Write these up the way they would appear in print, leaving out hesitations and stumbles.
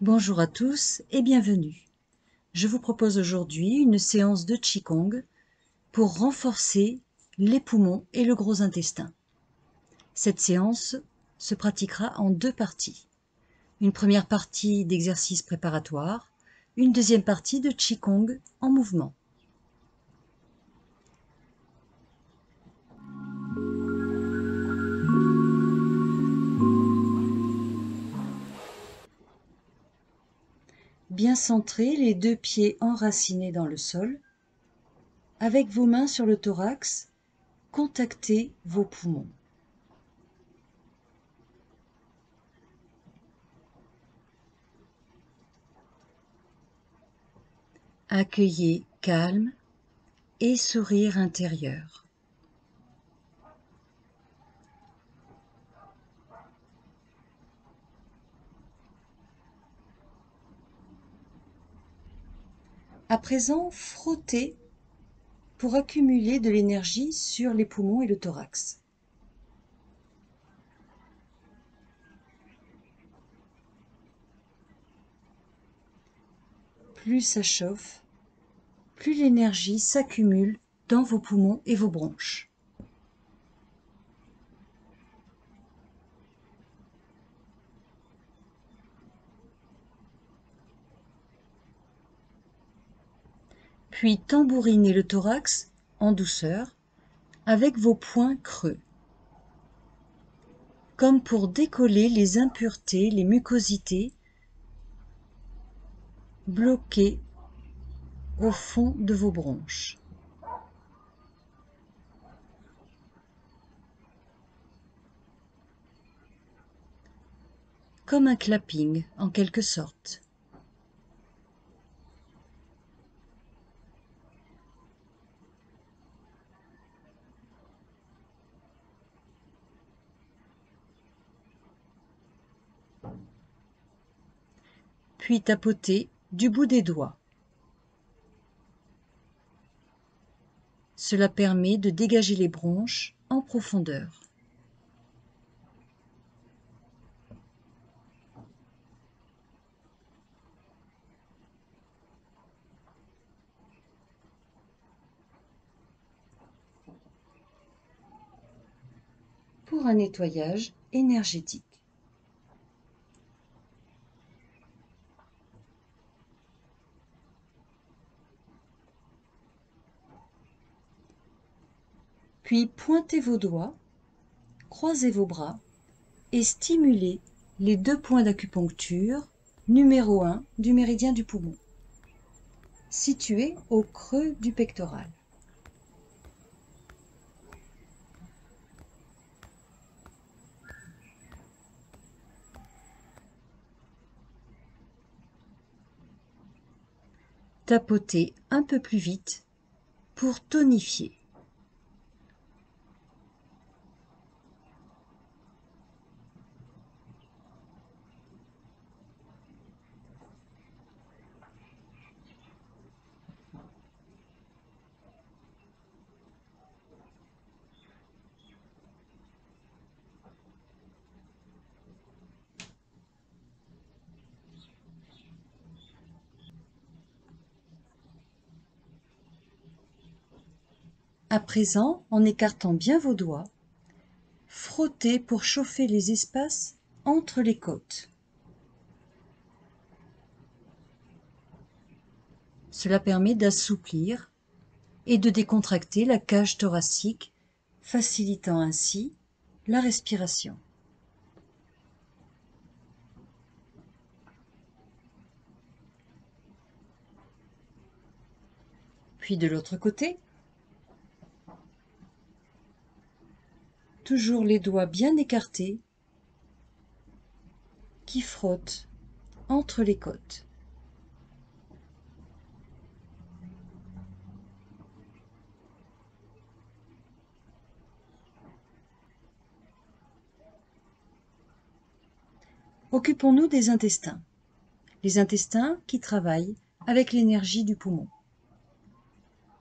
Bonjour à tous et bienvenue. Je vous propose aujourd'hui une séance de Qigong pour renforcer les poumons et le gros intestin. Cette séance se pratiquera en deux parties. Une première partie d'exercice préparatoire, une deuxième partie de Qigong en mouvement. Bien centrés, les deux pieds enracinés dans le sol. Avec vos mains sur le thorax, contactez vos poumons. Accueillez calme et sourire intérieur. À présent, frottez pour accumuler de l'énergie sur les poumons et le thorax. Plus ça chauffe, plus l'énergie s'accumule dans vos poumons et vos bronches. Puis tambourinez le thorax en douceur avec vos poings creux, comme pour décoller les impuretés, les mucosités bloquées au fond de vos bronches. Comme un clapping en quelque sorte. Puis tapotez du bout des doigts. Cela permet de dégager les bronches en profondeur. Pour un nettoyage énergétique. Puis pointez vos doigts, croisez vos bras et stimulez les deux points d'acupuncture numéro 1 du méridien du poumon, situé au creux du pectoral. Tapotez un peu plus vite pour tonifier. À présent, en écartant bien vos doigts, frottez pour chauffer les espaces entre les côtes. Cela permet d'assouplir et de décontracter la cage thoracique, facilitant ainsi la respiration. Puis de l'autre côté, toujours les doigts bien écartés qui frottent entre les côtes. Occupons-nous des intestins. Les intestins qui travaillent avec l'énergie du poumon.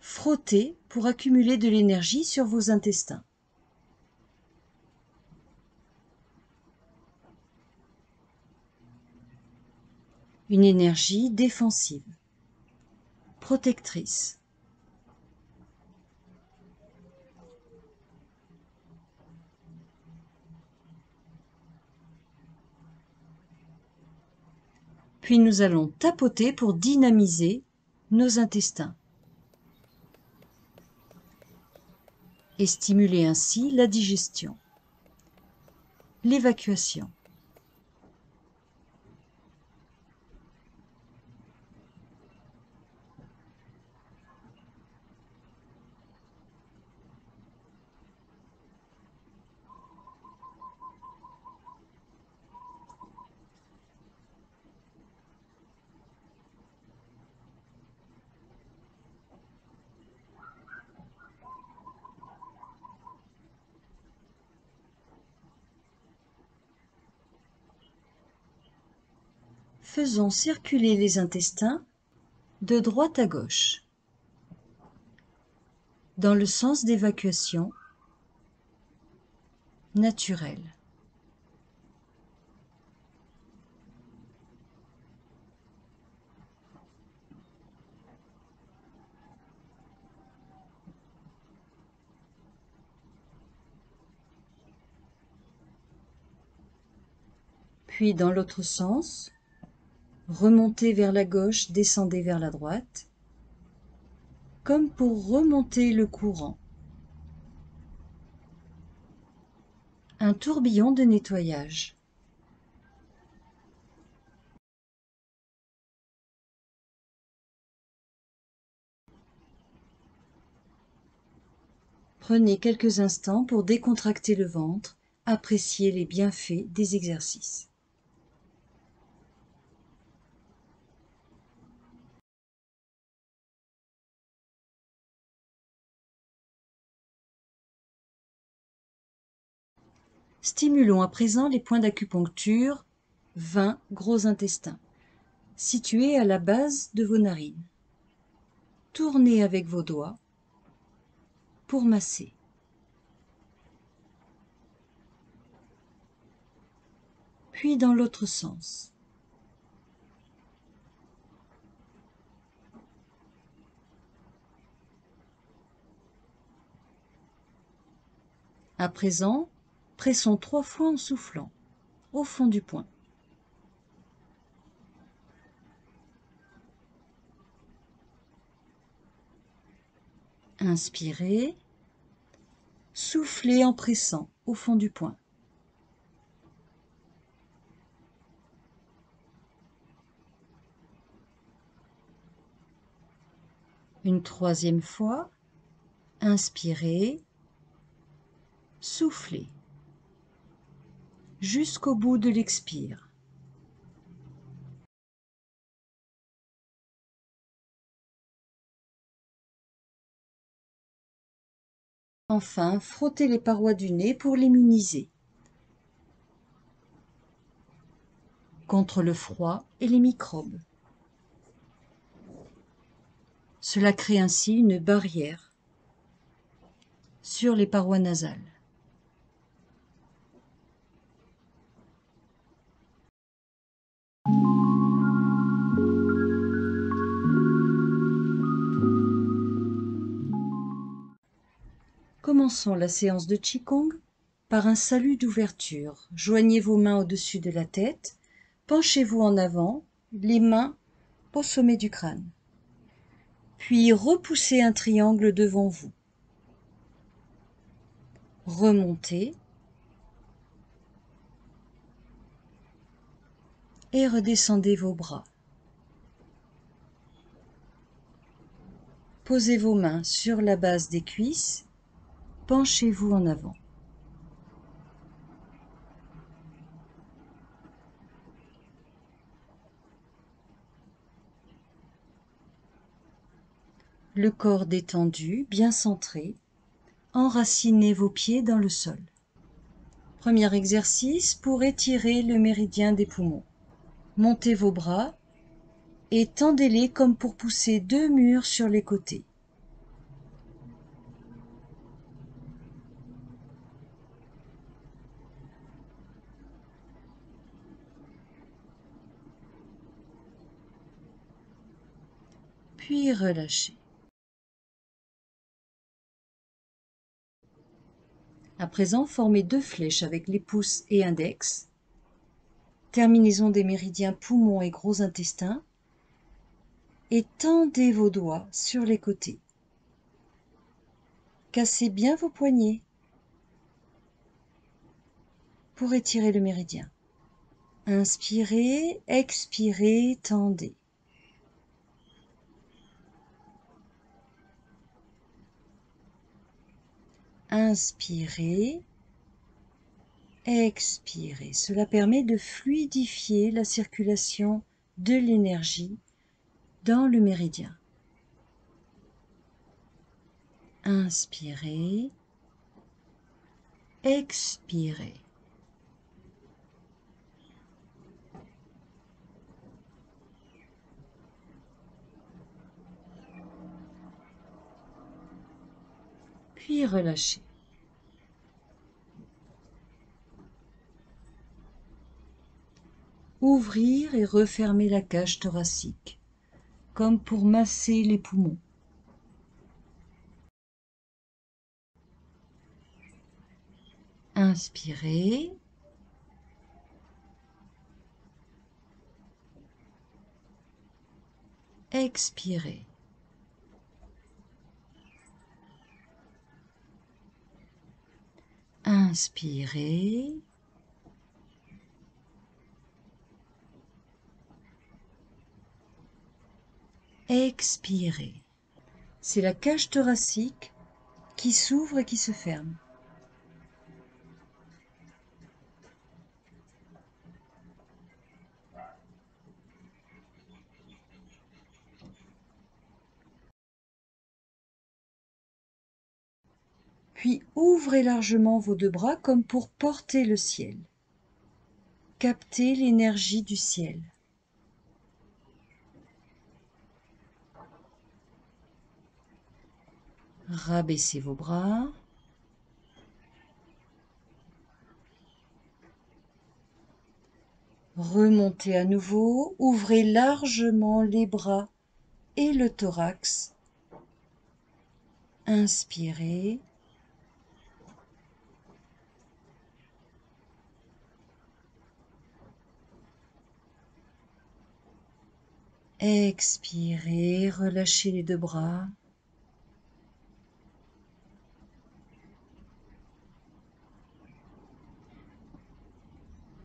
Frottez pour accumuler de l'énergie sur vos intestins. une énergie défensive, protectrice. Puis nous allons tapoter pour dynamiser nos intestins et stimuler ainsi la digestion, l'évacuation. Faisons circuler les intestins de droite à gauche, dans le sens d'évacuation naturelle. Puis dans l'autre sens, remontez vers la gauche, descendez vers la droite, comme pour remonter le courant. Un tourbillon de nettoyage. Prenez quelques instants pour décontracter le ventre, apprécier les bienfaits des exercices. Stimulons à présent les points d'acupuncture 20 gros intestins, situés à la base de vos narines. Tournez avec vos doigts pour masser. Puis dans l'autre sens. À présent, pressons 3 fois en soufflant, au fond du poing. Inspirez, soufflez en pressant au fond du poing. Une troisième fois, inspirez, soufflez, jusqu'au bout de l'expire. Enfin, frottez les parois du nez pour l'immuniser contre le froid et les microbes. Cela crée ainsi une barrière sur les parois nasales. Commençons la séance de Qigong par un salut d'ouverture. Joignez vos mains au-dessus de la tête, penchez-vous en avant, les mains au sommet du crâne. Puis repoussez un triangle devant vous. Remontez et redescendez vos bras. Posez vos mains sur la base des cuisses, penchez-vous en avant. Le corps détendu, bien centré, enracinez vos pieds dans le sol. Premier exercice pour étirer le méridien des poumons. Montez vos bras et tendez-les comme pour pousser 2 murs sur les côtés. puis relâchez. À présent, formez deux flèches avec les pouces et index. Terminaison des méridiens poumon et gros intestin. Et tendez vos doigts sur les côtés. Cassez bien vos poignets pour étirer le méridien. Inspirez, expirez, tendez. Inspirez, expirez. Cela permet de fluidifier la circulation de l'énergie dans le méridien. Inspirez, expirez. Puis relâchez. Ouvrir et refermer la cage thoracique, comme pour masser les poumons. Inspirez. Expirez. Inspirez. Expirez. C'est la cage thoracique qui s'ouvre et qui se ferme. Puis ouvrez largement vos deux bras comme pour porter le ciel. Captez l'énergie du ciel. Rabaissez vos bras. Remontez à nouveau, ouvrez largement les bras et le thorax. Inspirez. Expirez, relâchez les deux bras.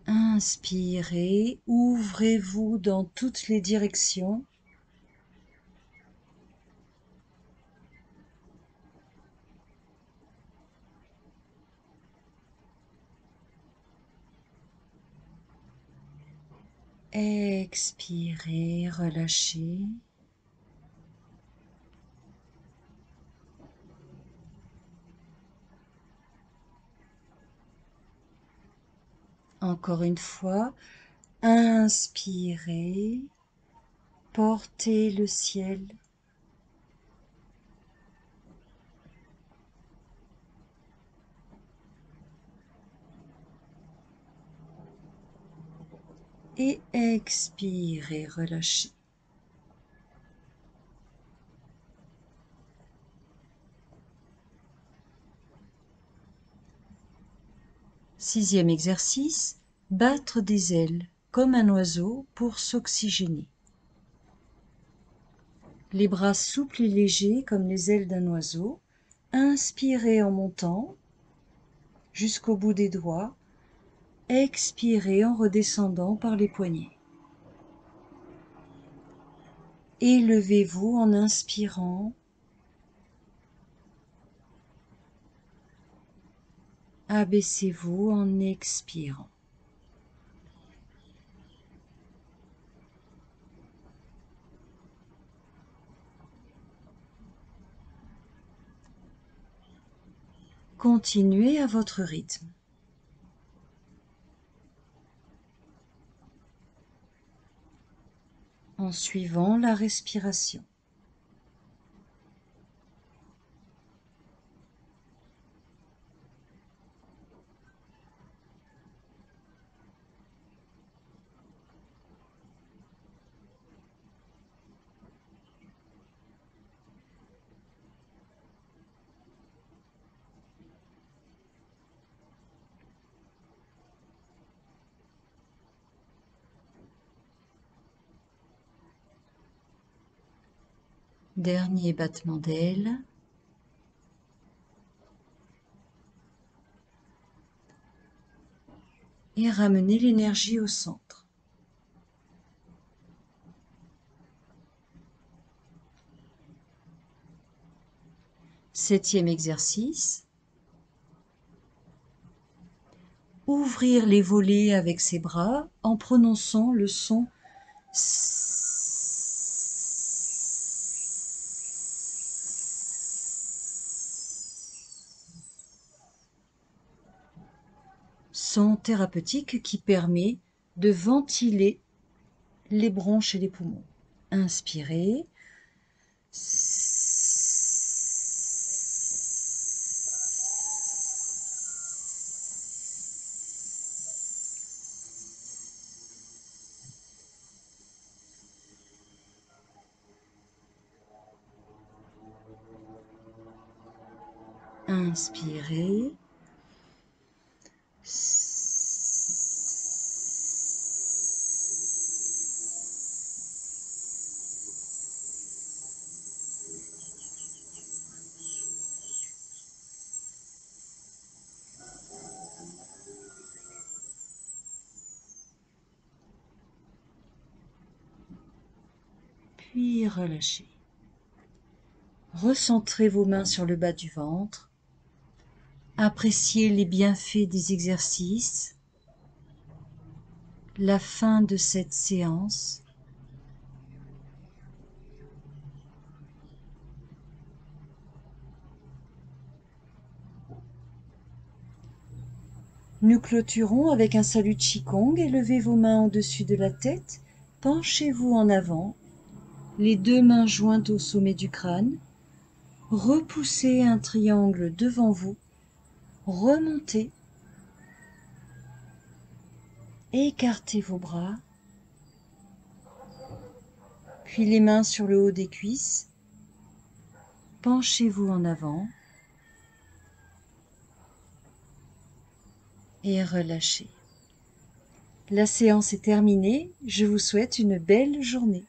Inspirez, ouvrez-vous dans toutes les directions. Expirez, relâchez. Encore une fois, inspirez, portez le ciel. Et expirez, relâchez. Sixième exercice, battre des ailes comme un oiseau pour s'oxygéner. Les bras souples et légers comme les ailes d'un oiseau. Inspirez en montant jusqu'au bout des doigts. Expirez en redescendant par les poignets. Élevez-vous en inspirant. Abaissez-vous en expirant. Continuez à votre rythme. En suivant la respiration. Dernier battement d'aile. Et ramenez l'énergie au centre. Septième exercice. Ouvrir les volets avec ses bras en prononçant le son son thérapeutique qui permet de ventiler les bronches et les poumons. Inspirez. Inspirez. Puis relâchez. Recentrez vos mains sur le bas du ventre. Appréciez les bienfaits des exercices. La fin de cette séance. Nous clôturons avec un salut Qigong. Élevez vos mains au-dessus de la tête. Penchez-vous en avant. Les deux mains jointes au sommet du crâne. Repoussez un triangle devant vous. Remontez. Écartez vos bras. Puis les mains sur le haut des cuisses. Penchez-vous en avant. Et relâchez. La séance est terminée. Je vous souhaite une belle journée.